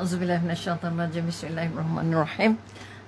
A'udzubillahi minasyaitonirrajim. Bismillahirrahmanirrahim.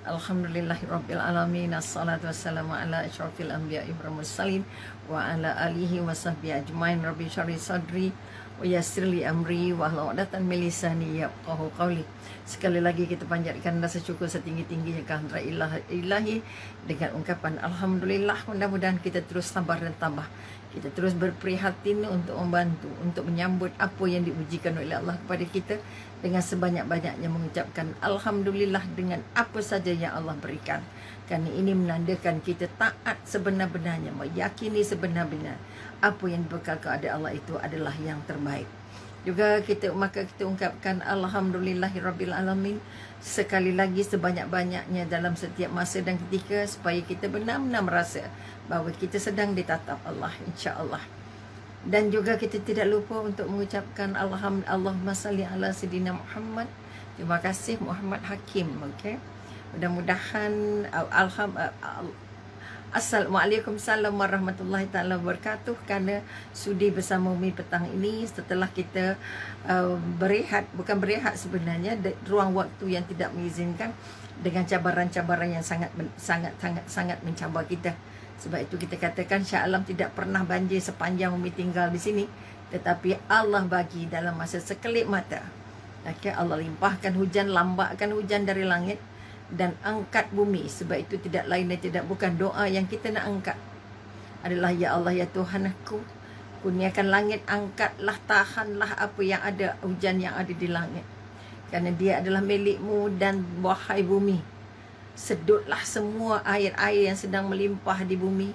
Alhamdulillahirabbil alamin. Assalatu wassalamu ala asyrafil anbiya'i wal mursalin wa ala alihi wa sahbihi ajmain. Rabbi shrah sadri wa yassir li amri wa hlul 'uqdatam min lisani yafqahu qawli. Sekali lagi kita panjatkan rasa syukur setinggi-tingginya kehadrat ilahi dengan ungkapan alhamdulillah. Mudah-mudahan kita terus sabar dan tambah. Kita terus berprihatin untuk membantu, untuk menyambut apa yang diujikan oleh Allah kepada kita dengan sebanyak-banyaknya mengucapkan alhamdulillah dengan apa saja yang Allah berikan. Kerana ini menandakan kita taat sebenar-benarnya, meyakini sebenar-benar apa yang dibekalkan oleh Allah itu adalah yang terbaik. Juga maka kita ungkapkan alhamdulillahirabbil alamin sekali lagi sebanyak-banyaknya dalam setiap masa dan ketika, supaya kita benar-benar merasa bahawa kita sedang ditatap Allah, insya-Allah. Dan juga kita tidak lupa untuk mengucapkan Allahumma salli ala sayyidina Muhammad. Terima kasih Muhammad Hakim. Okey. Mudah-mudahan Assalamualaikum warahmatullahi taala wabarakatuh. Kerana sudi bersama Umi petang ini setelah kita berehat, bukan berehat sebenarnya, ruang waktu yang tidak mengizinkan dengan cabaran-cabaran yang sangat mencabar kita. Sebab itu kita katakan Shah Alam tidak pernah banjir sepanjang Umi tinggal di sini, tetapi Allah bagi dalam masa sekelip mata. Okay, Allah limpahkan hujan, lambatkan hujan dari langit dan angkat bumi. Sebab itu tidak lain dan tidak bukan doa yang kita nak angkat adalah, ya Allah ya Tuhan aku, kurniakan langit, angkatlah, tahanlah apa yang ada, hujan yang ada di langit, kerana dia adalah milikmu. Dan wahai bumi, sedutlah semua air-air yang sedang melimpah di bumi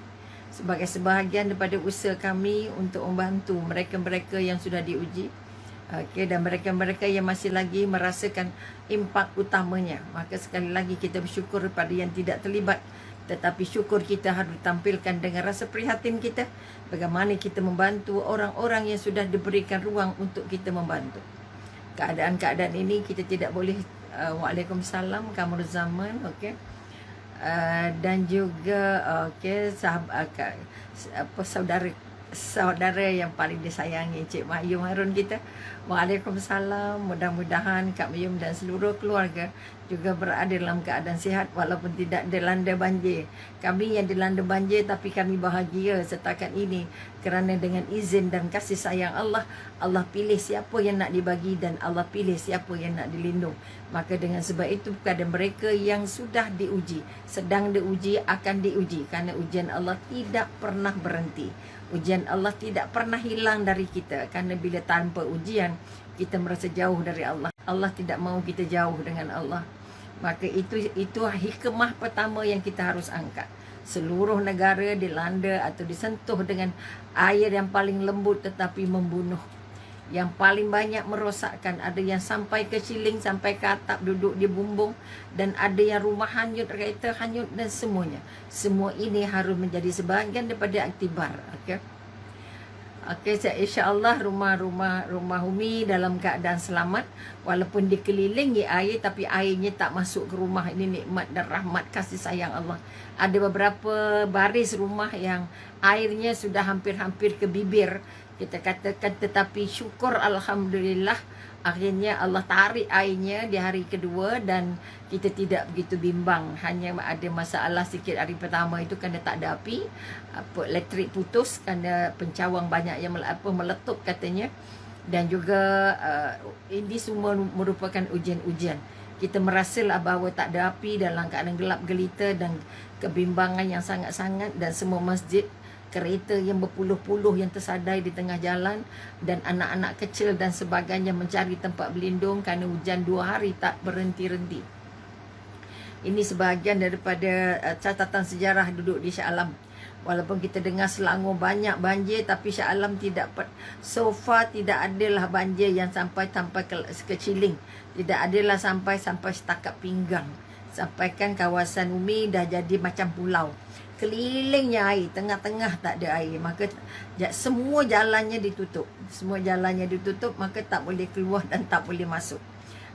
sebagai sebahagian daripada usaha kami untuk membantu mereka-mereka yang sudah diuji. Okay, dan mereka-mereka yang masih lagi merasakan impak utamanya. Maka sekali lagi kita bersyukur pada yang tidak terlibat, tetapi syukur kita harus ditampilkan dengan rasa prihatin kita, bagaimana kita membantu orang-orang yang sudah diberikan ruang untuk kita membantu. Keadaan-keadaan ini kita tidak boleh Waalaikumsalam Kamar Zaman. Okey. Dan juga okey, saudara yang paling disayangi, Cik Mayum Harun kita. Waalaikumsalam. Mudah-mudahan Kak Mayum dan seluruh keluarga juga berada dalam keadaan sihat walaupun tidak dilanda banjir. Kami yang dilanda banjir, tapi kami bahagia setakat ini kerana dengan izin dan kasih sayang Allah, Allah pilih siapa yang nak dibagi dan Allah pilih siapa yang nak dilindung. Maka dengan sebab itu kepada mereka yang sudah diuji, sedang diuji, akan diuji, kerana ujian Allah tidak pernah berhenti. Ujian Allah tidak pernah hilang dari kita, kerana bila tanpa ujian kita merasa jauh dari Allah. Allah tidak mahu kita jauh dengan Allah. Maka itu hikmah pertama yang kita harus angkat. Seluruh negara dilanda atau disentuh dengan air yang paling lembut tetapi membunuh, yang paling banyak merosakkan. Ada yang sampai ke siling, sampai ke atap, duduk di bumbung, dan ada yang rumah hanyut, kereta hanyut dan semuanya. Semua ini harus menjadi sebahagian daripada aktibar. Okey. Okey, insya-Allah rumah Umi dalam keadaan selamat, walaupun dikelilingi air tapi airnya tak masuk ke rumah. Ini nikmat dan rahmat kasih sayang Allah. Ada beberapa baris rumah yang airnya sudah hampir-hampir ke bibir, kita katakan, tetapi syukur alhamdulillah akhirnya Allah tarik airnya di hari kedua dan kita tidak begitu bimbang. Hanya ada masalah sikit hari pertama itu kerana tak ada api, elektrik putus kerana pencawang banyak yang meletup katanya. Dan juga ini semua merupakan ujian-ujian. Kita merasalah bahawa tak ada api dalam keadaan gelap gelita dan kebimbangan yang sangat-sangat, dan semua masjid, kereta yang berpuluh-puluh yang tersadai di tengah jalan, dan anak-anak kecil dan sebagainya mencari tempat berlindung kerana hujan 2 hari tak berhenti-henti. Ini sebahagian daripada catatan sejarah duduk di Shah Alam. Walaupun kita dengar Selangor banyak banjir, tapi Shah Alam tidak, so far tidak adalah banjir yang sampai ke Ciling. Tidak adalah sampai setakat pinggang. Sampaikan kawasan Umi dah jadi macam pulau. Kelilingnya air, tengah-tengah tak ada air. Maka semua jalannya ditutup. Maka tak boleh keluar dan tak boleh masuk.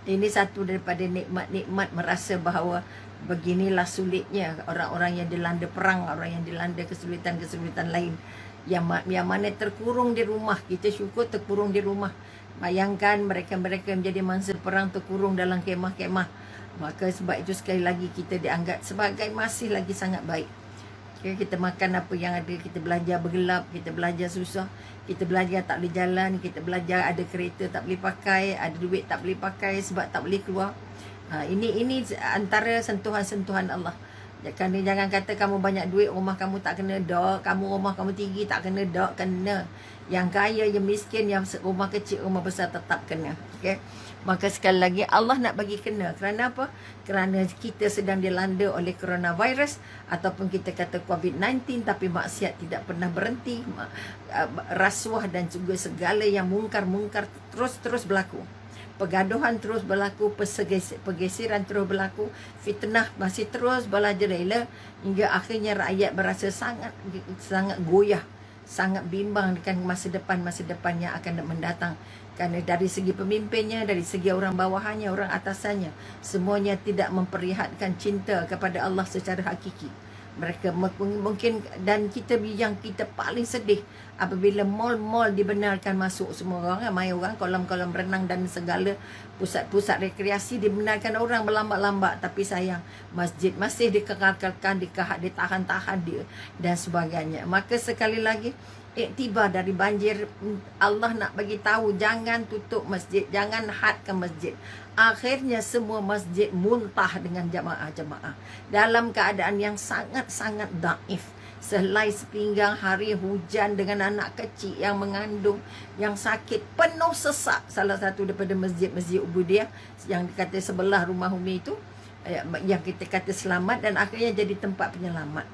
Ini satu daripada nikmat-nikmat merasa bahawa beginilah sulitnya orang-orang yang dilanda perang, orang yang dilanda kesulitan-kesulitan lain. Yang mana terkurung di rumah. Kita syukur terkurung di rumah. Bayangkan mereka-mereka yang menjadi mangsa perang terkurung dalam kemah-kemah. Maka sebab itu sekali lagi kita dianggap sebagai masih lagi sangat baik. Okay, kita makan apa yang ada, kita belajar bergelap, kita belajar susah, kita belajar tak boleh jalan, kita belajar ada kereta tak boleh pakai, ada duit tak boleh pakai sebab tak boleh keluar. Ini antara sentuhan-sentuhan Allah. Jangan kata kamu banyak duit, rumah kamu tak kena dok, rumah kamu tinggi tak kena dok, kena. Yang kaya, yang miskin, yang rumah kecil, rumah besar tetap kena. Okay? Maka sekali lagi Allah nak bagi kena. Kerana apa? Kerana kita sedang dilanda oleh coronavirus ataupun kita kata COVID-19, tapi maksiat tidak pernah berhenti. Rasuah dan juga segala yang mungkar-mungkar terus berlaku. Pergaduhan terus berlaku, pergeseran terus berlaku, fitnah masih terus berlajarela hingga akhirnya rakyat berasa sangat goyah, sangat bimbang dengan masa depan yang akan mendatang. Kerana dari segi pemimpinnya, dari segi orang bawahannya, orang atasannya, semuanya tidak memperlihatkan cinta kepada Allah secara hakiki. Mereka mungkin, dan yang kita paling sedih apabila mall-mall dibenarkan masuk semua orang, ramai orang, kolam-kolam renang dan segala pusat-pusat rekreasi dibenarkan orang berlambat-lambat, tapi sayang masjid masih dikekalkan, ditahan-tahan dia dan sebagainya. Maka sekali lagi iktibar dari banjir, Allah nak bagi tahu jangan tutup masjid, jangan hadkan masjid. Akhirnya semua masjid muntah dengan jamaah-jamaah dalam keadaan yang sangat-sangat daif. Selai sepinggang, hari hujan dengan anak kecil yang mengandung, yang sakit, penuh sesak. Salah satu daripada masjid Ubudiyah yang dikata sebelah rumah Umi itu, yang kita kata selamat dan akhirnya jadi tempat penyelamat.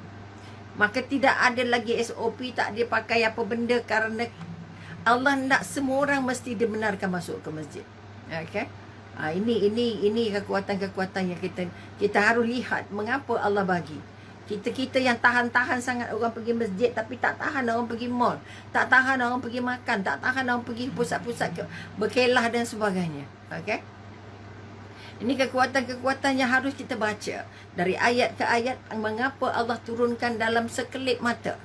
Maka tidak ada lagi SOP, tak ada pakai apa benda, kerana Allah nak semua orang mesti dibenarkan masuk ke masjid. Okay? Ini kekuatan-kekuatan yang kita harus lihat mengapa Allah bagi. Kita yang tahan-tahan sangat orang pergi masjid, tapi tak tahan orang pergi mall, tak tahan orang pergi makan, tak tahan orang pergi pusat-pusat berkelah dan sebagainya. Okay? Ini kekuatan-kekuatan yang harus kita baca dari ayat ke ayat, mengapa Allah turunkan dalam sekelip mata.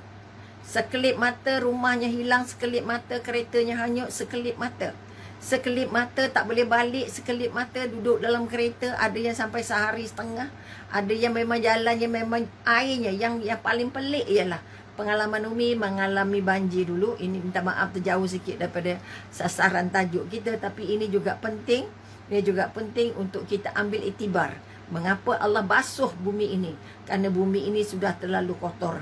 Sekelip mata rumahnya hilang, sekelip mata keretanya hanyut, sekelip mata. Sekelip mata tak boleh balik, sekelip mata duduk dalam kereta, ada yang sampai sehari setengah, ada yang memang jalannya memang airnya. Yang paling pelik ialah pengalaman Umi mengalami banjir dulu. Ini minta maaf terjauh sikit daripada sasaran tajuk kita, tapi ini juga penting. Ini juga penting untuk kita ambil iktibar. Mengapa Allah basuh bumi ini? Kerana bumi ini sudah terlalu kotor.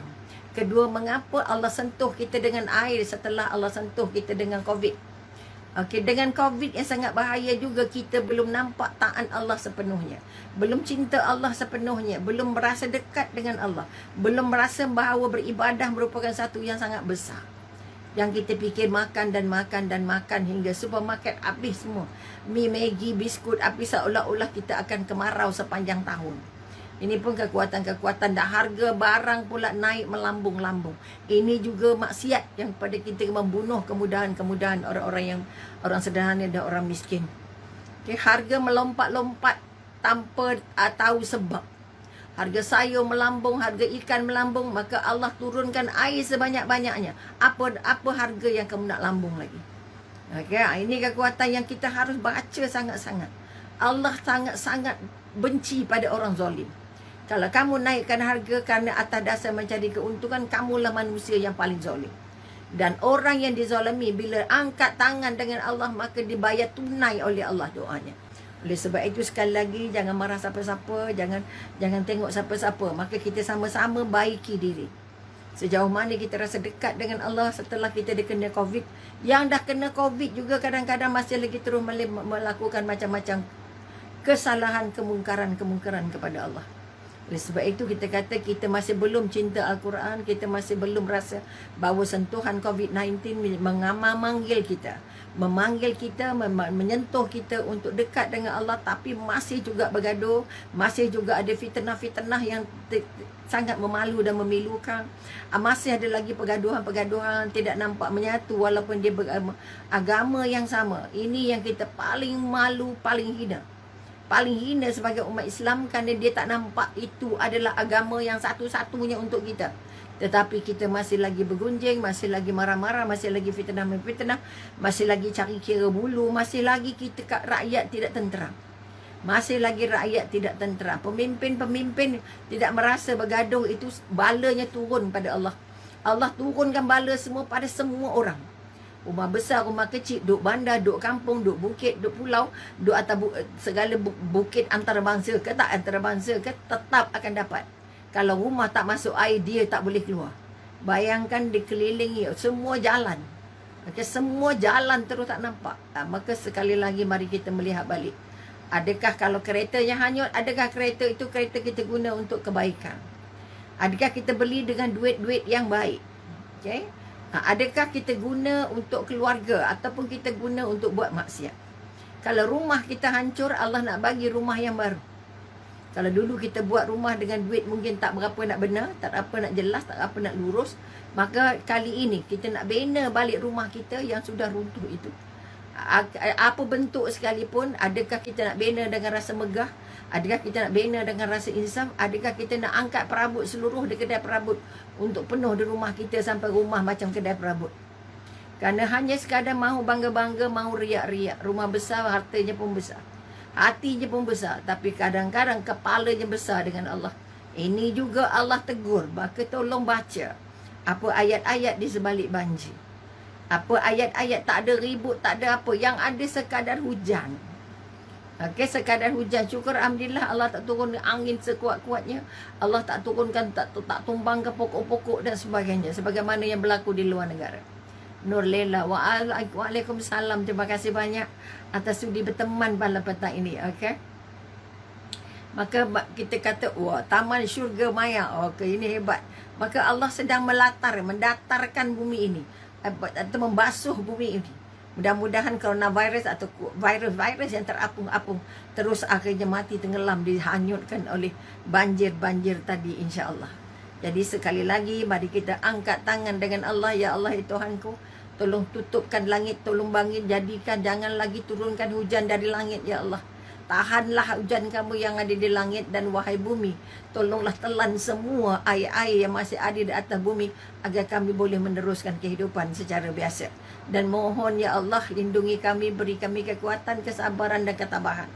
Kedua, mengapa Allah sentuh kita dengan air setelah Allah sentuh kita dengan COVID? Okey, dengan COVID yang sangat bahaya juga, kita belum nampak taat Allah sepenuhnya. Belum cinta Allah sepenuhnya. Belum merasa dekat dengan Allah. Belum merasa bahawa beribadah merupakan satu yang sangat besar. Yang kita fikir makan dan makan dan makan hingga supermarket habis semua. Mi, Maggi, biskut habis, seolah-olah kita akan kemarau sepanjang tahun. Ini pun kekuatan-kekuatan, dan harga barang pula naik melambung-lambung. Ini juga maksiat yang pada kita membunuh kemudahan-kemudahan orang sederhana dan orang miskin. Okay, harga melompat-lompat tanpa tahu sebab. Harga sayur melambung, harga ikan melambung, maka Allah turunkan air sebanyak-banyaknya. Apa harga yang kamu nak lambung lagi? Okay, ini kekuatan yang kita harus baca sangat-sangat. Allah sangat-sangat benci pada orang zalim. Kalau kamu naikkan harga kerana atas dasar mencari keuntungan, kamulah manusia yang paling zalim. Dan orang yang dizalimi bila angkat tangan dengan Allah, maka dibayar tunai oleh Allah doanya. Oleh sebab itu sekali lagi, jangan marah siapa-siapa, jangan tengok siapa-siapa. Maka kita sama-sama baiki diri. Sejauh mana kita rasa dekat dengan Allah setelah kita kena COVID. Yang dah kena COVID juga kadang-kadang masih lagi terus melakukan macam-macam kesalahan, kemungkaran kepada Allah. Oleh sebab itu kita kata kita masih belum cinta Al-Quran, kita masih belum rasa bahawa sentuhan COVID-19 memanggil kita, menyentuh kita untuk dekat dengan Allah, tapi masih juga bergaduh, masih juga ada fitnah-fitnah yang sangat memalu dan memilukan. Masih ada lagi pergaduhan-pergaduhan tidak nampak menyatu walaupun dia beragama yang sama. Ini yang kita paling malu, paling hina. Paling hina sebagai umat Islam, kerana dia tak nampak itu adalah agama yang satu-satunya untuk kita. Tetapi kita masih lagi bergunjing, masih lagi marah-marah, masih lagi fitnah-fitnah, masih lagi cari kira bulu, masih lagi kita rakyat tidak tenteram. Masih lagi rakyat tidak tenteram. Pemimpin-pemimpin tidak merasa bergaduh, itu balanya turun pada Allah. Allah turunkan bala semua pada semua orang. Rumah besar, rumah kecil, duk bandar, duk kampung, duk bukit, duk pulau, duk atas segala bukit antarabangsa ke tak antarabangsa ke, tetap akan dapat. Kalau rumah tak masuk air, dia tak boleh keluar. Bayangkan dikelilingi semua jalan. Okay, semua jalan terus tak nampak. Maka sekali lagi mari kita melihat balik. Adakah kalau keretanya hanyut, adakah kereta itu kereta kita guna untuk kebaikan? Adakah kita beli dengan duit-duit yang baik? Okay? Adakah kita guna untuk keluarga ataupun kita guna untuk buat maksiat? Kalau rumah kita hancur, Allah nak bagi rumah yang baru. Kalau dulu kita buat rumah dengan duit mungkin tak berapa nak benar, tak apa nak jelas, tak apa nak lurus, maka kali ini kita nak bina balik rumah kita yang sudah runtuh itu. Apa bentuk sekalipun, adakah kita nak bina dengan rasa megah? Adakah kita nak bina dengan rasa insaf? Adakah kita nak angkat perabot seluruh di kedai perabot untuk penuh di rumah kita sampai rumah macam kedai perabot? Kerana hanya sekadar mahu bangga-bangga, mahu riak-riak. Rumah besar, hartanya pun besar, hatinya pun besar, tapi kadang-kadang kepalanya besar dengan Allah. Ini juga Allah tegur. Maka tolong baca apa ayat-ayat di sebalik banjir. Apa ayat-ayat, tak ada ribut, tak ada apa. Yang ada sekadar hujan. Okey, sekadar hujan. Syukur alhamdulillah Allah tak turun angin sekuat-kuatnya. Allah tak turunkan, tak tumbang ke pokok-pokok dan sebagainya, sebagaimana yang berlaku di luar negara. Nur Lela, waalaikumsalam. Terima kasih banyak atas sudi berteman pada petang ini. Okey, maka kita kata, wah, taman syurga maya. Okey, ini hebat. Maka Allah sedang mendatarkan bumi ini, atau membasuh bumi ini. Mudah-mudahan coronavirus atau virus-virus yang terapung-apung terus akhirnya mati, tenggelam, dihanyutkan oleh banjir-banjir tadi, insya-Allah. Jadi sekali lagi mari kita angkat tangan dengan Allah. Ya Allah, ya Tuhanku, tolong tutupkan langit, tolong bangin, jadikan, jangan lagi turunkan hujan dari langit, ya Allah. Tahanlah hujan kamu yang ada di langit, dan wahai bumi, tolonglah telan semua air-air yang masih ada di atas bumi agar kami boleh meneruskan kehidupan secara biasa. Dan mohon ya Allah, lindungi kami, beri kami kekuatan, kesabaran dan ketabahan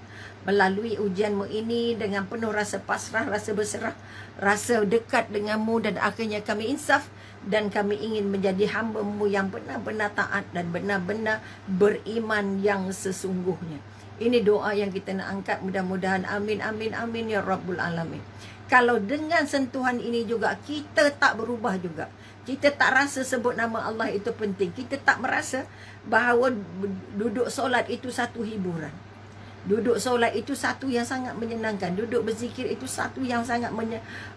melalui ujianmu ini dengan penuh rasa pasrah, rasa berserah, rasa dekat denganmu, dan akhirnya kami insaf dan kami ingin menjadi hamba-Mu yang benar-benar taat dan benar-benar beriman yang sesungguhnya. Ini doa yang kita nak angkat, mudah-mudahan amin, amin, amin ya Rabbul Alamin. Kalau dengan sentuhan ini juga kita tak berubah juga, kita tak rasa sebut nama Allah itu penting, kita tak merasa bahawa duduk solat itu satu hiburan, duduk solat itu satu yang sangat menyenangkan, duduk berzikir itu satu yang sangat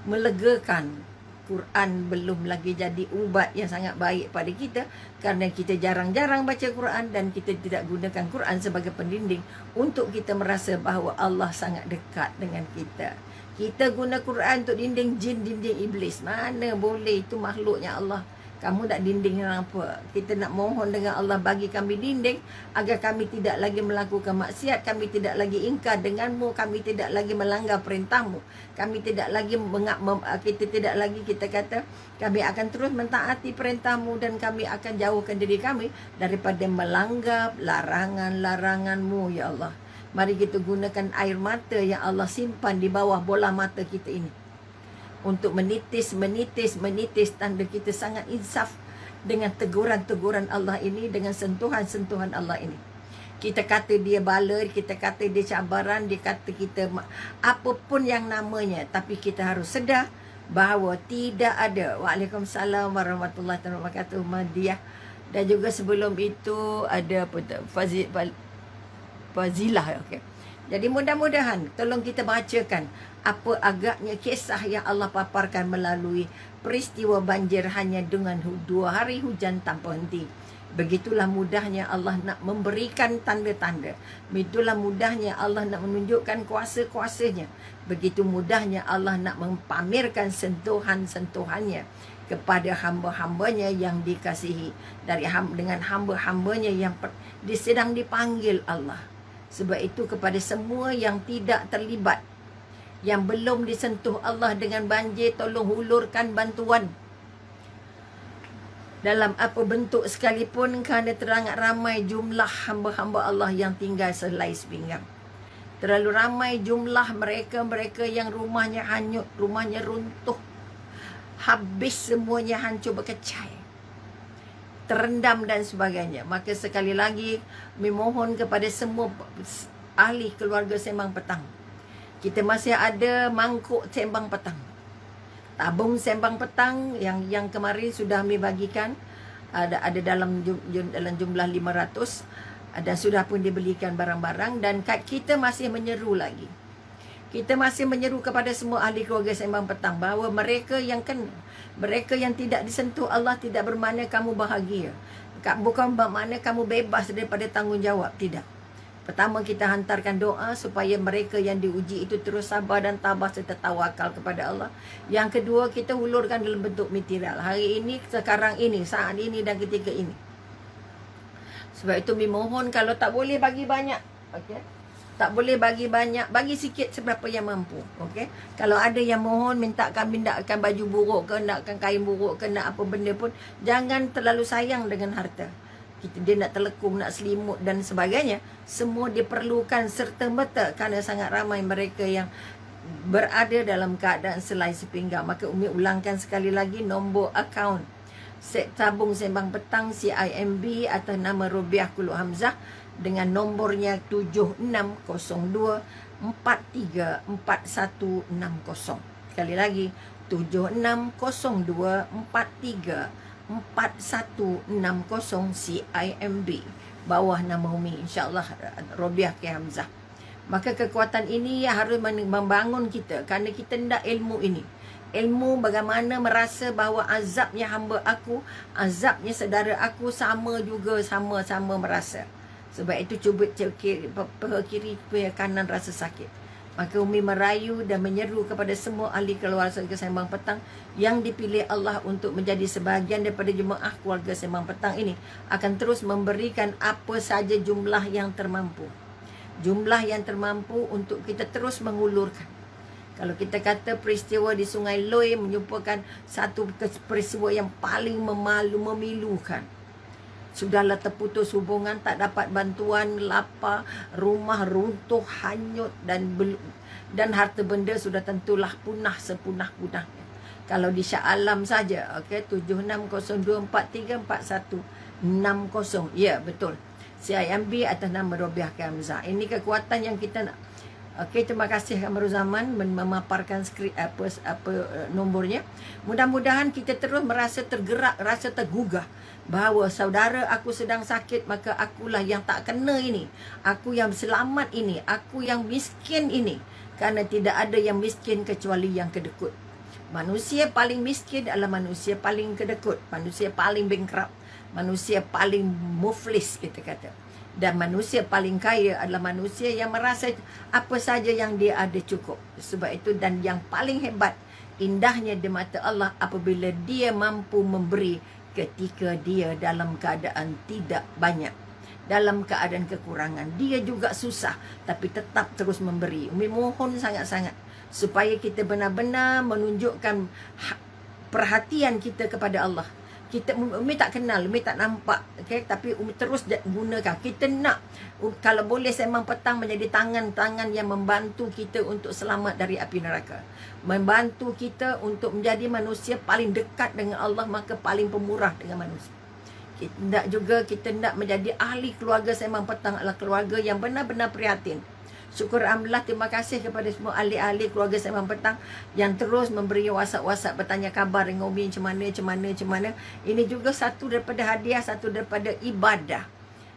melegakan. Quran belum lagi jadi ubat yang sangat baik pada kita, kerana kita jarang-jarang baca Quran dan kita tidak gunakan Quran sebagai pendinding untuk kita merasa bahawa Allah sangat dekat dengan kita. Kita guna Quran untuk dinding jin, dinding iblis. Mana boleh, itu makhluknya Allah. Kamu nak dinding dengan apa? Kita nak mohon dengan Allah bagi kami dinding agar kami tidak lagi melakukan maksiat, kami tidak lagi ingkar denganmu, kami tidak lagi melanggar perintahmu, kami tidak lagi kita kata kami akan terus mentaati perintahmu, dan kami akan jauhkan diri kami daripada melanggar larangan-laranganmu, ya Allah. Mari kita gunakan air mata yang Allah simpan di bawah bola mata kita ini untuk menitis tanda kita sangat insaf dengan teguran-teguran Allah ini, dengan sentuhan-sentuhan Allah ini. Kita kata dia bala, kita kata dia cabaran, dia kata kita apapun yang namanya, tapi kita harus sedar bahawa tidak ada. Waalaikumsalam warahmatullahi wabarakatuh, Madiah. Dan juga sebelum itu ada Fazilah. Okey. Jadi mudah-mudahan tolong kita bacakan apa agaknya kisah yang Allah paparkan melalui peristiwa banjir hanya dengan 2 hari hujan tanpa henti. Begitulah mudahnya Allah nak memberikan tanda-tanda. Begitulah mudahnya Allah nak menunjukkan kuasa-kuasanya. Begitu mudahnya Allah nak mempamerkan sentuhan-sentuhannya kepada hamba-hambanya yang dikasihi. Dengan hamba-hambanya yang sedang dipanggil Allah. Sebab itu kepada semua yang tidak terlibat, yang belum disentuh Allah dengan banjir, tolong hulurkan bantuan. dalam apa bentuk sekalipun, kerana terangat ramai jumlah hamba-hamba Allah yang tinggal selai sepinggang. Terlalu ramai jumlah mereka yang rumahnya hanyut, rumahnya runtuh, habis semuanya, hancur berkecai, terendam dan sebagainya. Maka sekali lagi memohon kepada semua ahli keluarga Sembang Petang, kita masih ada mangkuk Sembang Petang, tabung Sembang Petang yang kemarin sudah kami bagikan, ada dalam jumlah 500, dan sudah pun dibelikan barang-barang. Dan kita masih menyeru lagi, kita masih menyeru kepada semua ahli keluarga Sembang Petang bahawa mereka yang kena, mereka yang tidak disentuh Allah, tidak bermakna kamu bahagia, bukan bermakna kamu bebas daripada tanggungjawab, tidak. Pertama, kita hantarkan doa supaya mereka yang diuji itu terus sabar dan tabah serta tawakal kepada Allah. Yang kedua, kita hulurkan dalam bentuk material. Hari ini, sekarang ini, saat ini dan ketika ini. Sebab itu memohon, kalau tak boleh bagi banyak, okey, tak boleh bagi banyak, bagi sikit seberapa yang mampu, okey. Kalau ada yang mohon mintakan baju buruk ke, nakkan kain buruk ke, nak apa benda pun, jangan terlalu sayang dengan harta. Dia nak telekung, nak selimut dan sebagainya, semua diperlukan serta-merta kerana sangat ramai mereka yang berada dalam keadaan selai sepinggang. Maka Umi ulangkan sekali lagi nombor akaun tabung Sembang Petang CIMB atas nama Robiah Kulu Hamzah dengan nombornya 7602434160. Sekali lagi 7602434160 CIMB, bawah nama Umi, insyaAllah Robiah K. Hamzah. Maka kekuatan ini harus membangun kita, kerana kita tidak ilmu ini, ilmu bagaimana merasa bahawa azabnya hamba aku, azabnya saudara aku sama juga, sama-sama merasa. Sebab itu cuba kiri, kanan rasa sakit. Maka Umi merayu dan menyeru kepada semua ahli keluarga Sembang Petang yang dipilih Allah untuk menjadi sebahagian daripada jemaah keluarga Sembang Petang ini, akan terus memberikan apa saja jumlah yang termampu. Jumlah yang termampu untuk kita terus mengulurkan. Kalau kita kata peristiwa di Sungai Loi menyupakan satu peristiwa yang paling memilukan. Sudahlah terputus hubungan, tak dapat bantuan, lapar, rumah runtuh, hanyut dan harta benda sudah tentulah punah sepunah-punahnya. Kalau di Shah Alam saja, okey, 7602434160. Ya, betul. CIMB atas nama Robiah K. Hamzah. Ini kekuatan yang kita nak. Okey, terima kasih Kamarul Zaman memaparkan skrip nombornya. Mudah-mudahan kita terus merasa tergerak, rasa tergugah bahawa saudara aku sedang sakit, maka akulah yang tak kena ini, aku yang selamat ini, aku yang miskin ini. Kerana tidak ada yang miskin kecuali yang kedekut. Manusia paling miskin adalah manusia paling kedekut, manusia paling bankrupt, manusia paling muflis kita kata. Dan manusia paling kaya adalah manusia yang merasa apa saja yang dia ada cukup. Sebab itu, dan yang paling hebat, indahnya di mata Allah apabila dia mampu memberi ketika dia dalam keadaan tidak banyak, dalam keadaan kekurangan. Dia juga susah tapi tetap terus memberi. Umi mohon sangat-sangat supaya kita benar-benar menunjukkan perhatian kita kepada Allah. Umi tak kenal, Umi tak nampak, okay? Tapi Umi terus gunakan. Kita nak, kalau boleh Sembang Petang menjadi tangan-tangan yang membantu kita untuk selamat dari api neraka, membantu kita untuk menjadi manusia paling dekat dengan Allah, maka paling pemurah dengan manusia. Kita nak menjadi ahli keluarga Sembang Petang adalah keluarga yang benar-benar prihatin. Syukur alhamdulillah, terima kasih kepada semua ahli-ahli keluarga Sembang Petang yang terus memberi WhatsApp bertanya khabar dengan Umi macam mana. Ini juga satu daripada hadiah, satu daripada ibadah.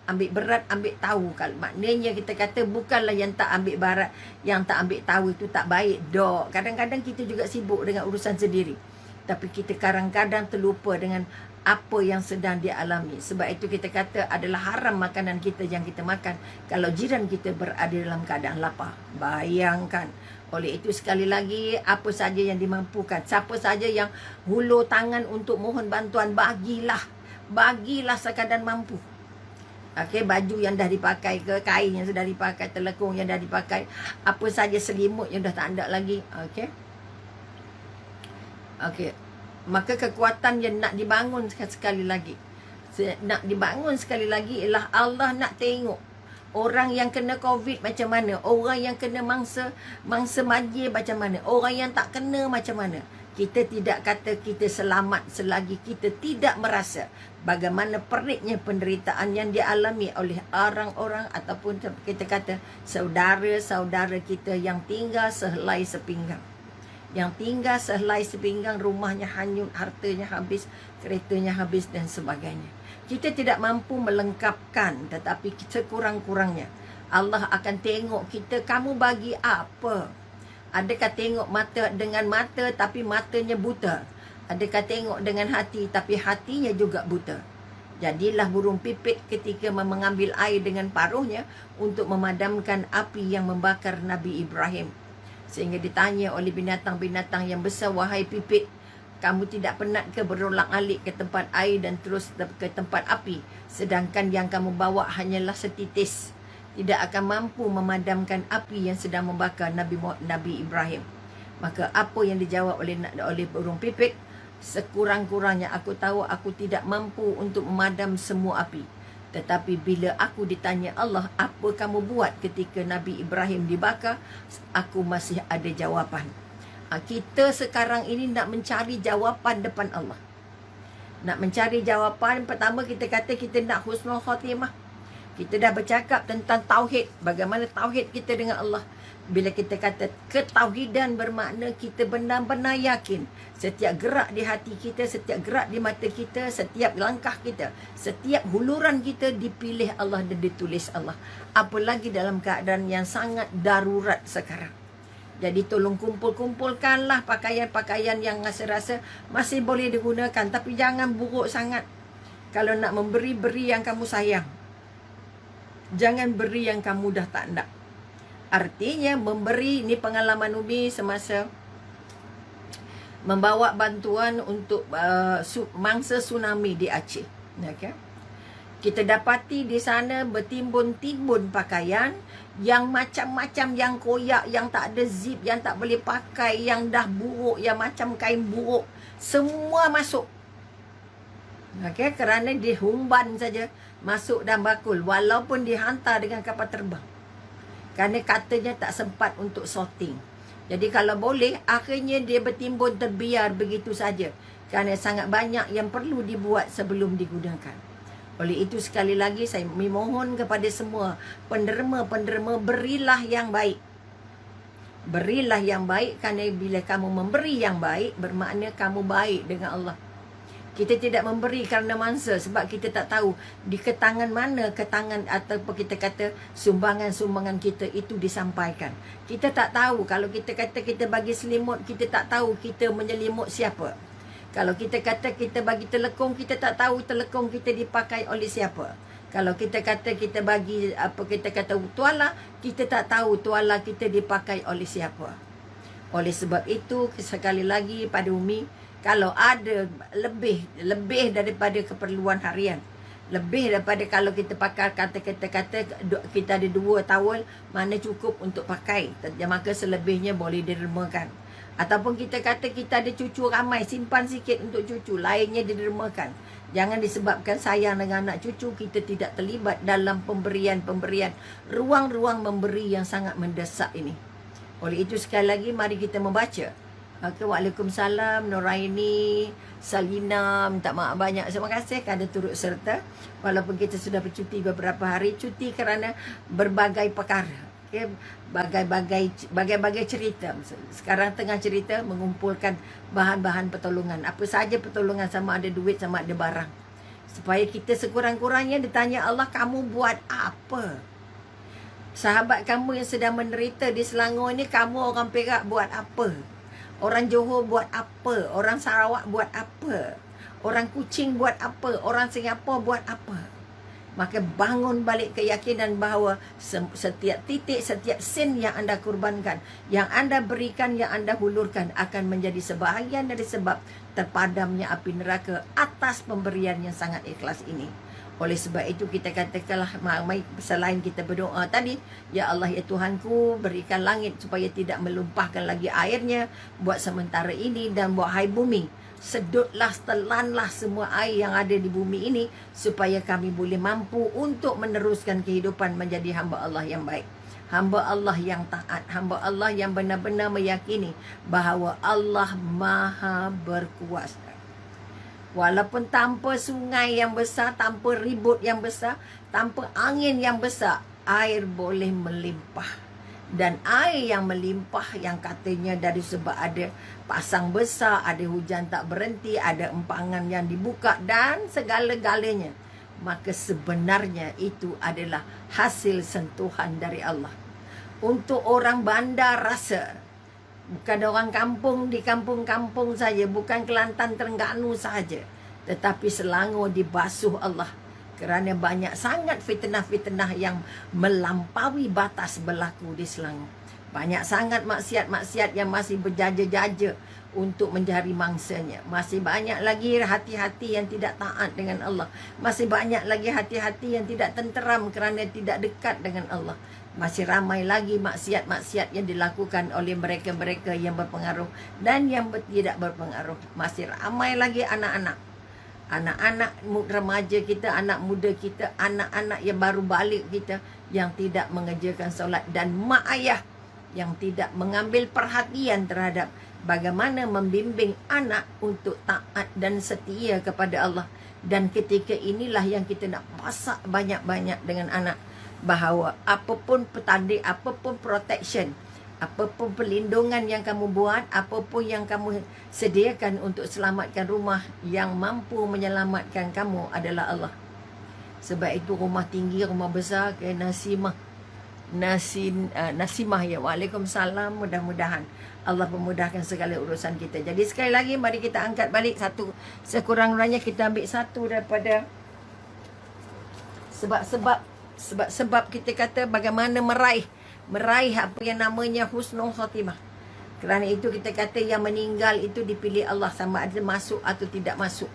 Ambil berat, ambil tahu. Kalau maknanya kita kata bukanlah yang tak ambil berat, yang tak ambil tahu itu tak baik. Dok, kadang-kadang kita juga sibuk dengan urusan sendiri, tapi kita kadang-kadang terlupa dengan apa yang sedang dialami. Sebab itu kita kata adalah haram makanan kita yang kita makan kalau jiran kita berada dalam keadaan lapar. Bayangkan. Oleh itu sekali lagi, apa saja yang dimampukan, siapa saja yang hulur tangan untuk mohon bantuan, bagilah sekadar mampu. Okey, baju yang dah dipakai ke, kain yang sudah dipakai, telekung yang dah dipakai, apa saja selimut yang dah tak ada lagi. Okey. Maka kekuatan yang nak dibangun sekali lagi, nak dibangun sekali lagi ialah Allah nak tengok orang yang kena COVID macam mana, orang yang kena mangsa majir macam mana, orang yang tak kena macam mana. Kita tidak kata kita selamat selagi kita tidak merasa bagaimana periknya penderitaan yang dialami oleh orang-orang ataupun kita kata saudara-saudara kita yang tinggal sehelai sepinggang. Yang tinggal sehelai sepinggang, rumahnya hanyut, hartanya habis, keretanya habis dan sebagainya. Kita tidak mampu melengkapkan, tetapi sekurang-kurangnya Allah akan tengok kita, kamu bagi apa? Adakah tengok mata dengan mata tapi matanya buta? Adakah tengok dengan hati tapi hatinya juga buta? Jadilah burung pipit ketika mengambil air dengan paruhnya untuk memadamkan api yang membakar Nabi Ibrahim. Sehingga ditanya oleh binatang-binatang yang besar, wahai pipit, kamu tidak penat ke berulang-alik ke tempat air dan terus ke tempat api, sedangkan yang kamu bawa hanyalah setitis, tidak akan mampu memadamkan api yang sedang membakar Nabi Ibrahim. Maka apa yang dijawab oleh burung pipit? Sekurang-kurangnya aku tahu aku tidak mampu untuk memadam semua api. Tetapi bila aku ditanya Allah, apa kamu buat ketika Nabi Ibrahim dibakar? Aku masih ada jawapan. Kita sekarang ini nak mencari jawapan depan Allah. Nak mencari jawapan, pertama kita kata kita nak husnul khatimah. Kita dah bercakap tentang tauhid, bagaimana tauhid kita dengan Allah. Bila kita kata ketauhidan bermakna kita benar-benar yakin setiap gerak di hati kita, setiap gerak di mata kita, setiap langkah kita, setiap huluran kita dipilih Allah dan ditulis Allah. Apalagi dalam keadaan yang sangat darurat sekarang. Jadi tolong kumpul-kumpulkanlah pakaian-pakaian yang rasa-rasa masih boleh digunakan, tapi jangan buruk sangat. Kalau nak memberi, beri yang kamu sayang. Jangan beri yang kamu dah tak nak. Artinya memberi, ni pengalaman Umi semasa membawa bantuan untuk mangsa tsunami di Aceh. Okay? Kita dapati di sana bertimbun-timbun pakaian yang macam-macam, yang koyak, yang tak ada zip, yang tak boleh pakai, yang dah buruk, yang macam kain buruk. Semua masuk. Okay? Kerana dihumban saja masuk dan bakul, walaupun dihantar dengan kapal terbang. Kerana katanya tak sempat untuk sorting. Jadi kalau boleh, akhirnya dia bertimbun terbiar begitu saja. Kerana sangat banyak yang perlu dibuat sebelum digunakan. Oleh itu sekali lagi saya memohon kepada semua penderma-penderma, berilah yang baik. Berilah yang baik, kerana bila kamu memberi yang baik, bermakna kamu baik dengan Allah. Kita tidak memberi kerana mangsa sebab kita tak tahu di ketangan mana ketangan atau kita kata sumbangan-sumbangan kita itu disampaikan. Kita tak tahu, kalau kita kata kita bagi selimut, kita tak tahu kita menyelimut siapa. Kalau kita kata kita bagi telekong, kita tak tahu telekong kita dipakai oleh siapa. Kalau kita kata kita bagi kita kata tuala, kita tak tahu tuala kita dipakai oleh siapa. Oleh sebab itu sekali lagi pada Umi, kalau ada lebih daripada keperluan harian, lebih daripada kalau kita pakai kata kita ada 2 towel, mana cukup untuk pakai, maka selebihnya boleh didermakan. Ataupun kita kata kita ada cucu ramai, simpan sikit untuk cucu, lainnya didermakan. Jangan disebabkan sayang dengan anak cucu, kita tidak terlibat dalam pemberian-pemberian, ruang-ruang memberi yang sangat mendesak ini. Oleh itu sekali lagi mari kita membaca. Okay, Waalaikumsalam, Nuraini, Salina, minta maaf banyak. Terima kasih kerana turut serta. Walaupun kita sudah bercuti beberapa hari, cuti kerana berbagai perkara. Okay, bagai-bagai cerita. Sekarang tengah cerita mengumpulkan bahan-bahan pertolongan. Apa saja pertolongan, sama ada duit, sama ada barang. Supaya kita sekurang-kurangnya ditanya Allah, kamu buat apa? Sahabat kamu yang sedang menderita di Selangor ini, kamu orang Perak buat apa? Orang Johor buat apa? Orang Sarawak buat apa? Orang Kuching buat apa? Orang Singapura buat apa? Maka bangun balik keyakinan bahawa setiap titik, setiap sen yang anda kurbankan, yang anda berikan, yang anda hulurkan akan menjadi sebahagian dari sebab terpadamnya api neraka atas pemberian yang sangat ikhlas ini. Oleh sebab itu kita katakanlah, selain kita berdoa tadi, ya Allah ya Tuhanku, berikan langit supaya tidak melumpahkan lagi airnya buat sementara ini, dan wahai bumi, sedutlah, telanlah semua air yang ada di bumi ini supaya kami boleh mampu untuk meneruskan kehidupan menjadi hamba Allah yang baik, hamba Allah yang taat, hamba Allah yang benar-benar meyakini bahawa Allah Maha berkuasa. Walaupun tanpa sungai yang besar, tanpa ribut yang besar, tanpa angin yang besar, air boleh melimpah. Dan air yang melimpah yang katanya dari sebab ada pasang besar, ada hujan tak berhenti, ada empangan yang dibuka dan segala-galanya, maka sebenarnya itu adalah hasil sentuhan dari Allah. Untuk orang bandar rasa, bukan orang kampung di kampung-kampung saja, bukan Kelantan Terengganu saja, tetapi Selangor dibasuh Allah. Kerana banyak sangat fitnah-fitnah yang melampaui batas berlaku di Selangor. Banyak sangat maksiat-maksiat yang masih berjaja-jaja untuk mencari mangsanya. Masih banyak lagi hati-hati yang tidak taat dengan Allah. Masih banyak lagi hati-hati yang tidak tenteram kerana tidak dekat dengan Allah. Masih ramai lagi maksiat-maksiat yang dilakukan oleh mereka-mereka yang berpengaruh dan yang tidak berpengaruh. Masih ramai lagi anak-anak remaja kita, anak muda kita, anak-anak yang baru balik kita yang tidak mengerjakan solat, dan mak ayah yang tidak mengambil perhatian terhadap bagaimana membimbing anak untuk taat dan setia kepada Allah. Dan ketika inilah yang kita nak masak banyak-banyak dengan anak, bahawa apapun petanda, apapun protection, apapun perlindungan yang kamu buat, apapun yang kamu sediakan untuk selamatkan rumah, yang mampu menyelamatkan kamu adalah Allah. Sebab itu rumah tinggi, rumah besar, ke Nasimah ya. Waalaikumsalam. Mudah-mudahan Allah memudahkan segala urusan kita. Jadi sekali lagi mari kita angkat balik satu, sekurang-kurangnya kita ambil satu daripada sebab kita kata bagaimana meraih apa yang namanya husnul khatimah. Kerana itu kita kata yang meninggal itu dipilih Allah, sama ada masuk atau tidak masuk.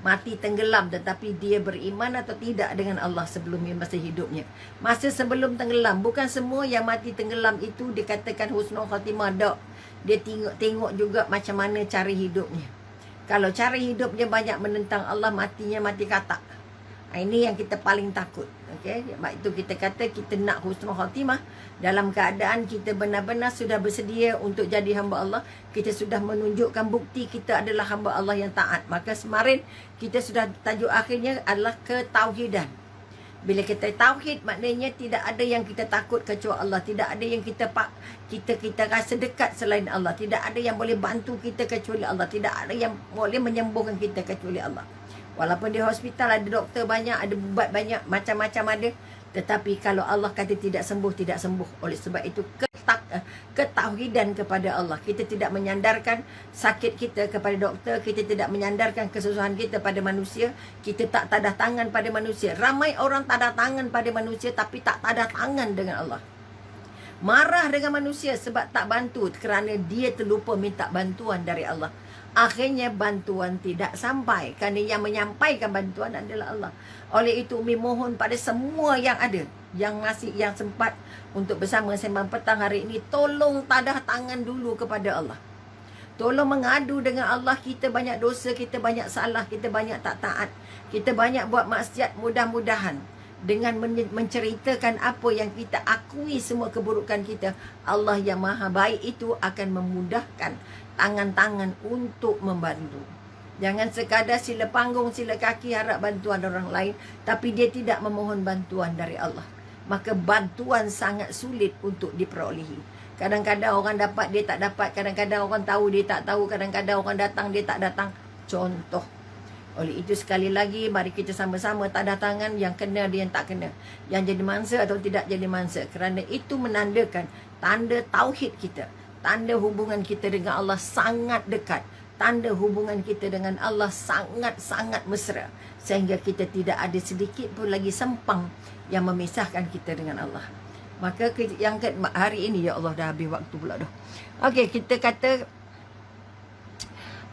Mati tenggelam tetapi dia beriman atau tidak dengan Allah sebelum masa hidupnya. Masa sebelum tenggelam, bukan semua yang mati tenggelam itu dikatakan husnul khatimah. Tak. Dia tengok juga macam mana cara hidupnya. Kalau cara hidupnya banyak menentang Allah, matinya mati katak. Ini yang kita paling takut. Okay? Sebab itu kita kata kita nak husnul khatimah dalam keadaan kita benar-benar sudah bersedia untuk jadi hamba Allah. Kita sudah menunjukkan bukti kita adalah hamba Allah yang taat. Maka kemarin kita sudah tajuk akhirnya adalah ketauhidan. Bila kita tauhid, maknanya tidak ada yang kita takut kecuali Allah. Tidak ada yang kita rasa dekat selain Allah. Tidak ada yang boleh bantu kita kecuali Allah. Tidak ada yang boleh menyembuhkan kita kecuali Allah. Walaupun di hospital ada doktor banyak, ada ubat banyak, macam-macam ada. Tetapi kalau Allah kata tidak sembuh, tidak sembuh. Oleh sebab itu ketauhidan kepada Allah. Kita tidak menyandarkan sakit kita kepada doktor. Kita tidak menyandarkan kesusahan kita pada manusia. Kita tak tadah tangan pada manusia. Ramai orang tadah tangan pada manusia tapi tak tadah tangan dengan Allah. Marah dengan manusia sebab tak bantu kerana dia terlupa minta bantuan dari Allah. Akhirnya bantuan tidak sampai kerana yang menyampaikan bantuan adalah Allah. Oleh itu Umi mohon pada semua yang ada, yang sempat untuk bersama sembang petang hari ini, tolong tadah tangan dulu kepada Allah. Tolong mengadu dengan Allah. Kita banyak dosa, kita banyak salah, kita banyak tak taat, kita banyak buat maksiat. Mudah-mudahan dengan menceritakan apa yang kita akui, semua keburukan kita, Allah yang maha baik itu akan memudahkan tangan-tangan untuk membantu. Jangan sekadar sila panggung, sila kaki harap bantuan orang lain, tapi dia tidak memohon bantuan dari Allah. Maka bantuan sangat sulit untuk diperolehi. Kadang-kadang orang dapat, dia tak dapat. Kadang-kadang orang tahu, dia tak tahu. Kadang-kadang orang datang, dia tak datang. Contoh. Oleh itu sekali lagi mari kita sama-sama tadah tangan, yang kena dia yang tak kena, yang jadi mangsa atau tidak jadi mangsa. Kerana itu menandakan tanda tauhid kita, tanda hubungan kita dengan Allah sangat dekat, tanda hubungan kita dengan Allah sangat-sangat mesra, sehingga kita tidak ada sedikit pun lagi sempang yang memisahkan kita dengan Allah. Maka yang hari ini, ya Allah dah habis waktu pula dah. Okey, kita kata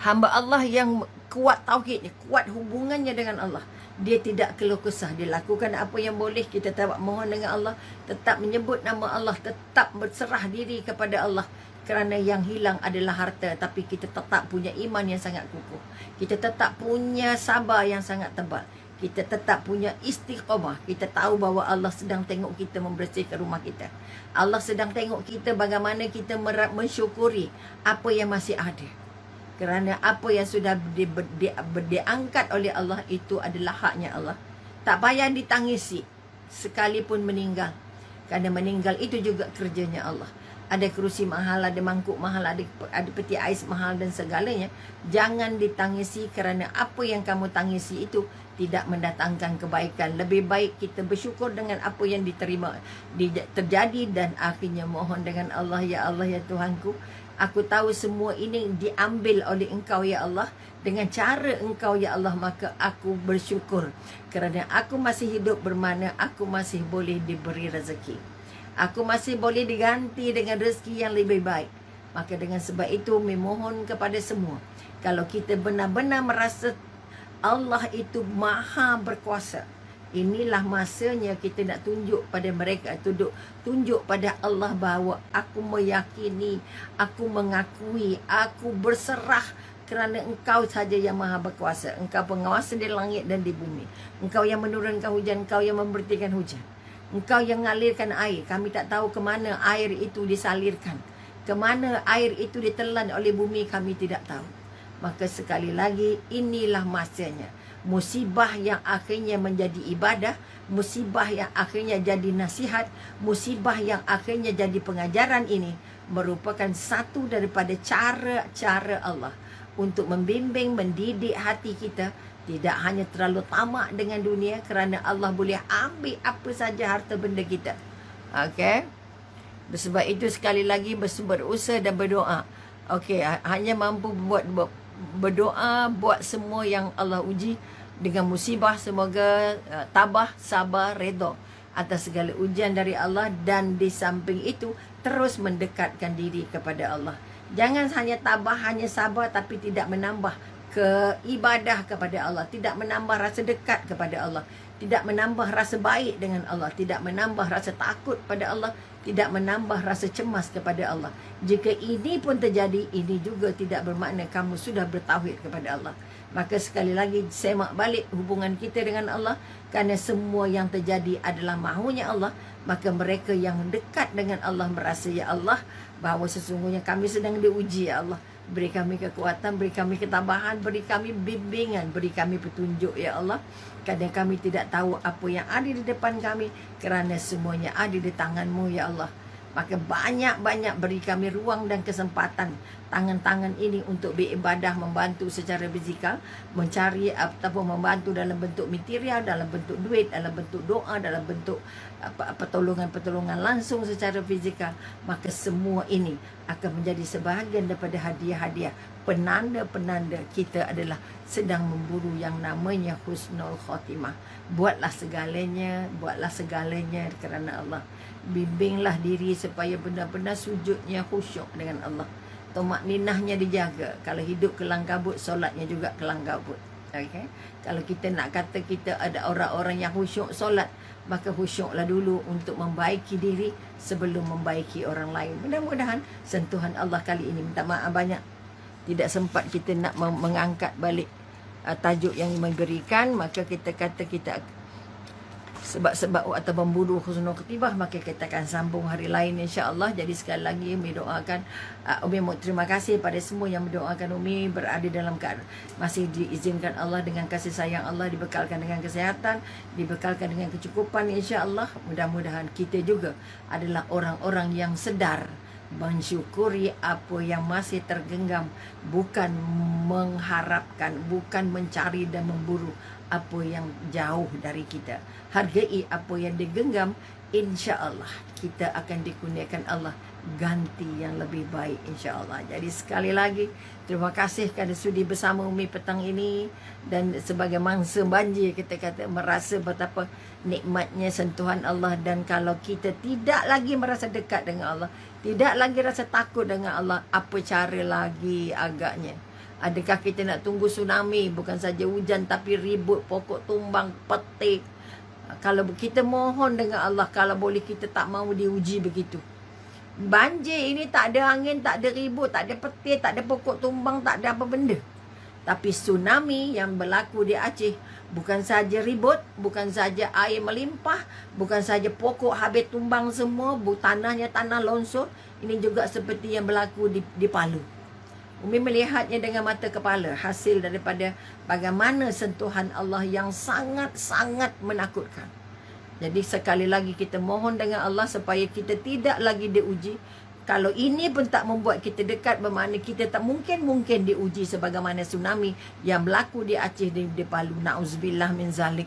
hamba Allah yang kuat tauhidnya, kuat hubungannya dengan Allah. Dia tidak keluh kesah, dia lakukan apa yang boleh. Kita tetap mohon dengan Allah, tetap menyebut nama Allah, tetap berserah diri kepada Allah. kerana yang hilang adalah harta, tapi kita tetap punya iman yang sangat kukuh. Kita tetap punya sabar yang sangat tebal. Kita tetap punya istiqamah. Kita tahu bahawa Allah sedang tengok kita membersihkan rumah kita. Allah sedang tengok kita bagaimana kita mensyukuri apa yang masih ada. Kerana apa yang sudah diangkat oleh Allah itu adalah haknya Allah. Tak payah ditangisi sekalipun meninggal. Kerana meninggal itu juga kerjanya Allah. Ada kerusi mahal, ada mangkuk mahal, ada peti ais mahal dan segalanya. Jangan ditangisi kerana apa yang kamu tangisi itu tidak mendatangkan kebaikan. Lebih baik kita bersyukur dengan apa yang diterima, terjadi, dan akhirnya mohon dengan Allah, ya Allah, ya Tuhanku, aku tahu semua ini diambil oleh Engkau, ya Allah, dengan cara Engkau, ya Allah, maka aku bersyukur kerana aku masih hidup, bermakna aku masih boleh diberi rezeki. Aku masih boleh diganti dengan rezeki yang lebih baik. Maka dengan sebab itu, memohon kepada semua, kalau kita benar-benar merasa Allah itu maha berkuasa, inilah masanya kita nak tunjuk pada mereka, tunjuk pada Allah bahawa aku meyakini, aku mengakui, aku berserah kerana Engkau sahaja yang maha berkuasa. Engkau penguasa di langit dan di bumi. Engkau yang menurunkan hujan, Engkau yang memberhentikan hujan. Engkau yang mengalirkan air. Kami tak tahu ke mana air itu disalirkan, ke mana air itu ditelan oleh bumi, kami tidak tahu. Maka sekali lagi, inilah masanya. Musibah yang akhirnya menjadi ibadah, musibah yang akhirnya jadi nasihat, musibah yang akhirnya jadi pengajaran ini merupakan satu daripada cara-cara Allah untuk membimbing, mendidik hati kita. Tidak hanya terlalu tamak dengan dunia, kerana Allah boleh ambil apa saja harta benda kita. Okey. Sebab itu sekali lagi berusaha dan berdoa. Okey, hanya mampu berdoa buat semua yang Allah uji dengan musibah. Semoga tabah, sabar, redha atas segala ujian dari Allah, dan di samping itu terus mendekatkan diri kepada Allah. Jangan hanya tabah, hanya sabar, tapi tidak menambah keibadah kepada Allah, tidak menambah rasa dekat kepada Allah, tidak menambah rasa baik dengan Allah, tidak menambah rasa takut pada Allah, tidak menambah rasa cemas kepada Allah. Jika ini pun terjadi, ini juga tidak bermakna kamu sudah bertauhid kepada Allah. Maka sekali lagi, semak balik hubungan kita dengan Allah, kerana semua yang terjadi adalah mahunya Allah. Maka mereka yang dekat dengan Allah merasa, ya Allah, bahawa sesungguhnya kami sedang diuji, ya Allah. Beri kami kekuatan, beri kami ketabahan, beri kami bimbingan, beri kami petunjuk, ya Allah. Kadang kami tidak tahu apa yang ada di depan kami, kerana semuanya ada di tangan-Mu, ya Allah. Maka banyak-banyak beri kami ruang dan kesempatan tangan-tangan ini untuk beribadah, membantu secara fizikal, mencari ataupun membantu dalam bentuk material, dalam bentuk duit, dalam bentuk doa, dalam bentuk pertolongan-pertolongan langsung secara fizikal. Maka semua ini akan menjadi sebahagian daripada hadiah-hadiah, penanda-penanda kita adalah sedang memburu yang namanya husnul khotimah. Buatlah segalanya kerana Allah. Bimbinglah diri supaya benar-benar sujudnya khusyuk dengan Allah. Tumakninahnya dijaga. Kalau hidup kelang kabut, solatnya juga kelang kabut. Okay? Kalau kita nak kata kita ada orang-orang yang khusyuk solat, maka khusyuklah dulu untuk membaiki diri sebelum membaiki orang lain. Mudah-mudahan sentuhan Allah kali ini, minta maaf banyak tidak sempat kita nak mengangkat balik tajuk yang memberikan. Maka kita kata kita sebab-sebab atau memburu husnul khatibah, maka kita akan sambung hari lain, insya-Allah. Jadi sekali lagi Umi doakan, Umi mau terima kasih pada semua yang mendoakan Umi berada dalam keadaan masih diizinkan Allah dengan kasih sayang Allah, dibekalkan dengan kesihatan, dibekalkan dengan kecukupan, insya-Allah. Mudah-mudahan kita juga adalah orang-orang yang sedar mensyukuri apa yang masih tergenggam, bukan mengharapkan, bukan mencari dan memburu apa yang jauh dari kita. Hargai apa yang digenggam, insya-Allah kita akan dikurniakan Allah ganti yang lebih baik, insya-Allah. Jadi sekali lagi terima kasih kerana sudi bersama Umi petang ini, dan sebagai mangsa banjir kita kata merasa betapa nikmatnya sentuhan Allah. Dan kalau kita tidak lagi merasa dekat dengan Allah, tidak lagi rasa takut dengan Allah, apa cara lagi agaknya? Adakah kita nak tunggu tsunami, bukan saja hujan tapi ribut, pokok tumbang, petik? Kalau kita mohon dengan Allah, kalau boleh kita tak mahu diuji begitu. Banjir ini tak ada angin, tak ada ribut, tak ada petir, tak ada pokok tumbang, tak ada apa benda. Tapi tsunami yang berlaku di Aceh bukan saja ribut, bukan saja air melimpah, bukan saja pokok habis tumbang semua, tanahnya tanah longsor. Ini juga seperti yang berlaku di Palu. Umi melihatnya dengan mata kepala, hasil daripada bagaimana sentuhan Allah yang sangat-sangat menakutkan. Jadi sekali lagi kita mohon dengan Allah supaya kita tidak lagi diuji. Kalau ini pun tak membuat kita dekat, bermakna kita tak mungkin diuji sebagaimana tsunami yang berlaku di Aceh, di Palu. Na'udzubillah min zalik.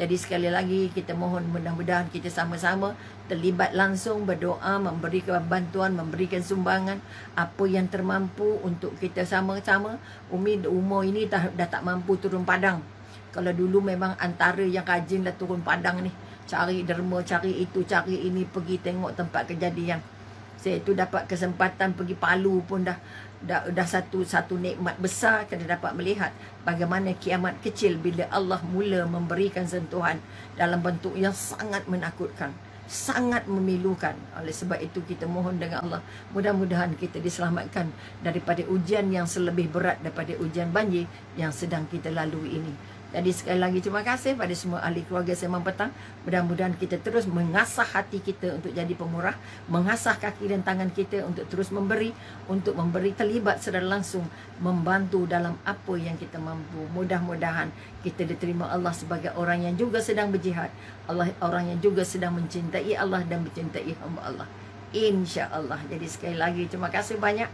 Jadi sekali lagi kita mohon mudah-mudahan kita sama-sama terlibat langsung berdoa, memberikan bantuan, memberikan sumbangan apa yang termampu untuk kita sama-sama. Umi umur ini dah tak mampu turun padang. Kalau dulu memang antara yang rajin lah turun padang ni, cari derma, cari itu, cari ini, pergi tengok tempat kejadian. Saya tu dapat kesempatan pergi Palu pun dah satu nikmat besar kerana dapat melihat bagaimana kiamat kecil bila Allah mula memberikan sentuhan dalam bentuk yang sangat menakutkan, sangat memilukan. Oleh sebab itu kita mohon dengan Allah, mudah-mudahan kita diselamatkan daripada ujian yang selebih berat daripada ujian banjir yang sedang kita lalui ini. Jadi sekali lagi terima kasih pada semua ahli keluarga Sembang Petang. Mudah-mudahan kita terus mengasah hati kita untuk jadi pemurah, mengasah kaki dan tangan kita untuk terus memberi, terlibat secara langsung, membantu dalam apa yang kita mampu. Mudah-mudahan kita diterima Allah sebagai orang yang juga sedang berjihad, orang yang juga sedang mencintai Allah dan mencintai hamba Allah, insya-Allah. Jadi sekali lagi terima kasih banyak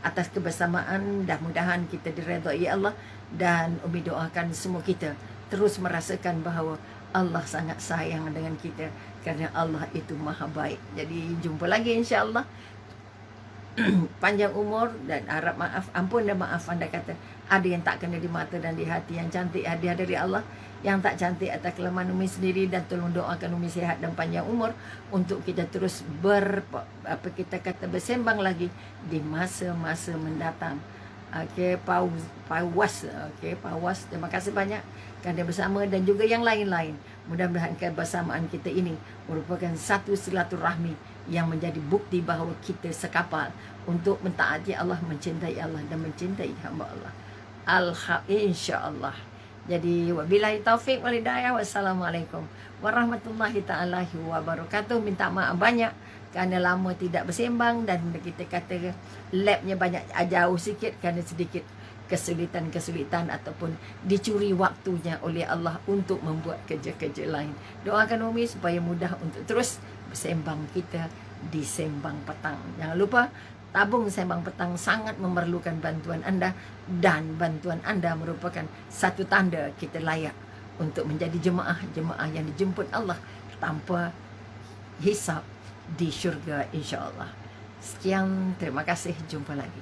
atas kebersamaan, dan mudahan kita diredai Allah. Dan Umi doakan semua kita terus merasakan bahawa Allah sangat sayang dengan kita, kerana Allah itu maha baik. Jadi jumpa lagi insya-Allah. Panjang umur dan harap maaf, ampun dan maaf. Anda kata ada yang tak kena di mata dan di hati, yang cantik hadiah dari Allah, yang tak cantik atas kelemahan Umi sendiri. Dan tolong doakan Umi sihat dan panjang umur untuk kita terus bersembang lagi di masa-masa mendatang. Okey, Pawas. Okey, Pawas. Terima kasih banyak kerana bersama, dan juga yang lain-lain. Mudah-mudahan kebersamaan kita ini merupakan satu silaturahmi yang menjadi bukti bahawa kita sekapal untuk mentaati Allah, mencintai Allah dan mencintai hamba Allah. Insya-Allah. Jadi wabillahi taufik wal hidayah. Wassalamualaikum warahmatullahi taala wabarakatuh. Minta maaf banyak kerana lama tidak bersembang, dan kita kata labnya banyak jauh sikit kerana sedikit kesulitan ataupun dicuri waktunya oleh Allah untuk membuat kerja-kerja lain. Doakan Umi supaya mudah untuk terus bersembang kita di Sembang Petang. Jangan lupa tabung Sembang Petang sangat memerlukan bantuan anda, dan bantuan anda merupakan satu tanda kita layak untuk menjadi jemaah yang dijemput Allah tanpa hisab di syurga insya-Allah. Sekian, terima kasih, jumpa lagi.